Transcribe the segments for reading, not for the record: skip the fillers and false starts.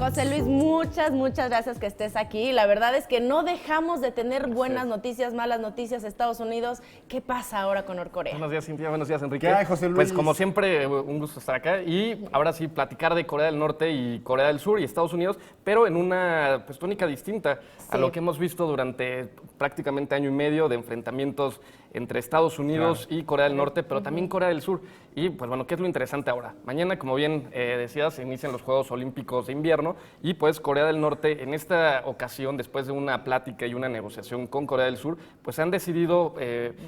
José Luis, muchas gracias que estés aquí. La verdad es que no dejamos de tener buenas noticias, malas noticias. Estados Unidos, ¿qué pasa ahora con Norcorea? Buenos días, Cintia. Buenos días, Enrique. ¿Qué hay, José Luis? Pues como siempre, un gusto estar acá. Y ahora sí, platicar de Corea del Norte y Corea del Sur y Estados Unidos, pero en una tónica distinta a lo que hemos visto durante prácticamente año y medio de enfrentamientos entre Estados Unidos y Corea del Norte, pero también Corea del Sur. Y pues bueno, ¿qué es lo interesante ahora? Mañana, como bien decías, se inician los Juegos Olímpicos de invierno y pues Corea del Norte en esta ocasión, después de una plática y una negociación con Corea del Sur, pues han decidido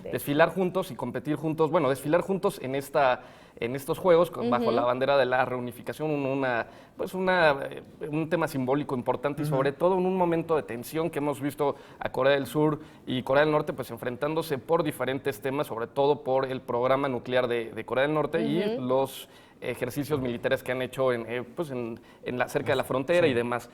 desfilar juntos y competir juntos, bueno, desfilar juntos en estos Juegos bajo la bandera de la reunificación, un tema simbólico importante y sobre todo en un momento de tensión que hemos visto a Corea del Sur y Corea del Norte pues enfrentándose por diferentes temas, sobre todo por el programa nuclear de Corea del Norte y los ejercicios militares que han hecho cerca de la frontera y demás.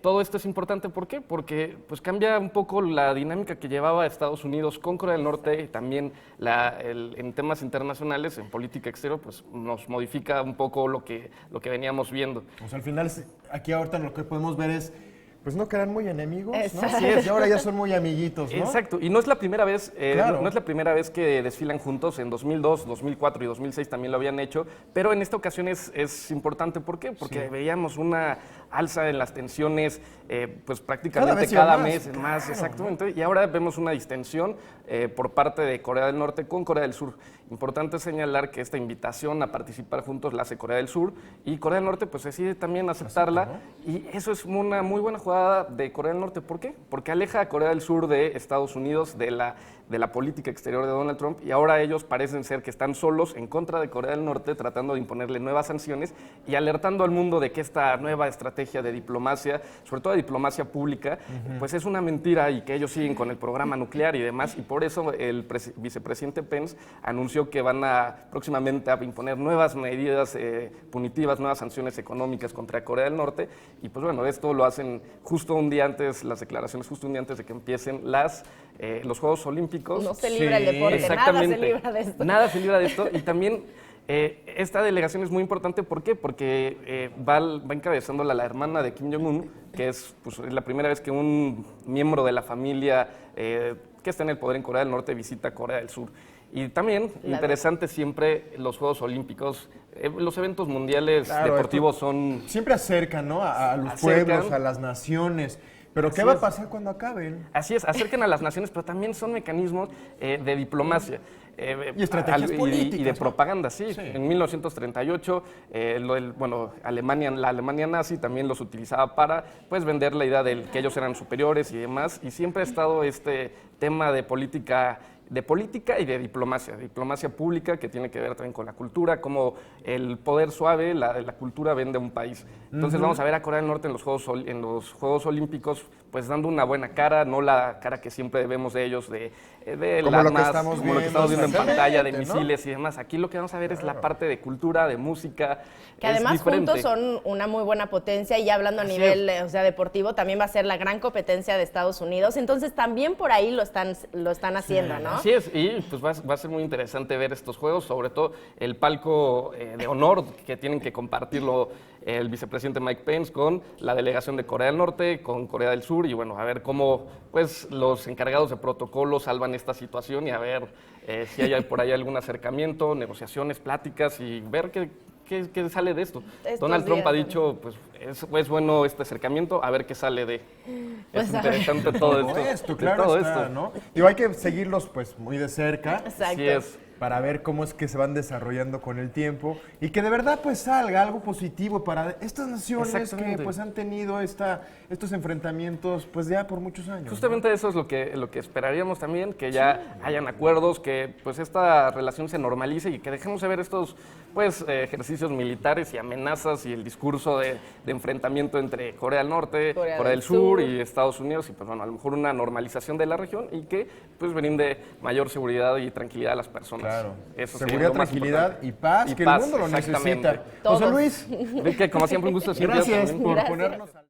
Todo esto es importante, ¿por qué? Porque pues, cambia un poco la dinámica que llevaba Estados Unidos con Corea del Norte y también en temas internacionales, en política exterior, pues nos modifica un poco lo que veníamos viendo. O sea, al final, aquí ahorita lo que podemos ver es, pues no que eran muy enemigos, ¿no? Así es. Y ahora ya son muy amiguitos, ¿no? Exacto, y no es la primera vez, Claro. no es la primera vez que desfilan juntos. En 2002, 2004 y 2006 también lo habían hecho, pero en esta ocasión es importante. ¿Por qué? Porque veíamos una alza en las tensiones, pues prácticamente cada mes más, exactamente, y ahora vemos una distensión por parte de Corea del Norte con Corea del Sur. Importante señalar que esta invitación a participar juntos la hace Corea del Sur y Corea del Norte pues decide también aceptarla y eso es una muy buena jugada de Corea del Norte. ¿Por qué? Porque aleja a Corea del Sur de Estados Unidos, de la política exterior de Donald Trump y ahora ellos parecen ser que están solos en contra de Corea del Norte tratando de imponerle nuevas sanciones y alertando al mundo de que esta nueva estrategia de diplomacia, sobre todo de diplomacia pública, pues es una mentira y que ellos siguen con el programa nuclear y demás y por eso el vicepresidente Pence anunció que van próximamente a imponer nuevas medidas punitivas, nuevas sanciones económicas contra Corea del Norte y pues bueno, esto lo hacen justo un día antes, las declaraciones justo un día antes de que empiecen los Juegos Olímpicos. No se libra el deporte, nada se libra de esto. Nada se libra de esto y también esta delegación es muy importante, ¿por qué? Porque va encabezándola la hermana de Kim Jong-un, que es la primera vez que un miembro de la familia que está en el poder en Corea del Norte visita Corea del Sur. Y también, interesante siempre, los Juegos Olímpicos, los eventos mundiales deportivos son... Siempre acercan, ¿no? A los pueblos, a las naciones. Pero ¿qué va a pasar cuando acaben? Así es, acercan a las naciones, pero también son mecanismos de diplomacia. Y estrategias políticas. Y de propaganda, sí. En 1938, la Alemania nazi también los utilizaba para vender la idea de que ellos eran superiores y demás. Y siempre ha estado este tema de política y de diplomacia pública que tiene que ver también con la cultura, como el poder suave, la cultura vende a un país. Entonces vamos a ver a Corea del Norte en los Juegos Olímpicos, pues dando una buena cara, no la cara que siempre vemos de ellos, de como las lo que estamos viendo en pantalla, de ¿no? misiles y demás. Aquí lo que vamos a ver es la parte de cultura, de música. Que además juntos son una muy buena potencia y ya hablando a nivel deportivo, también va a ser la gran competencia de Estados Unidos. Entonces también por ahí lo están haciendo, ¿no? Así es, y pues va a ser muy interesante ver estos juegos, sobre todo el palco de honor que tienen que compartirlo el vicepresidente Mike Pence con la delegación de Corea del Norte, con Corea del Sur, y bueno, a ver cómo los encargados de protocolo salvan esta situación y a ver si hay por ahí algún acercamiento, negociaciones, pláticas y ver qué sale de esto. Donald Trump ha dicho, pues es bueno este acercamiento, a ver qué sale de... Pues es interesante todo esto. Claro, todo está, esto. ¿no? Digo, hay que seguirlos muy de cerca. Exacto. Así es. Para ver cómo es que se van desarrollando con el tiempo y que de verdad salga algo positivo para estas naciones que han tenido estos enfrentamientos ya por muchos años. Justamente eso es lo que esperaríamos también, que ya hayan acuerdos, que esta relación se normalice y que dejemos de ver estos ejercicios militares y amenazas y el discurso de enfrentamiento entre Corea del Norte, Corea del Sur y Estados Unidos y a lo mejor una normalización de la región y que brinde mayor seguridad y tranquilidad a las personas. Claro. Eso seguridad, tranquilidad y paz, que el mundo lo necesita. Todos. José Luis. Enrique, como siempre, un gusto. Gracias por ponernos al...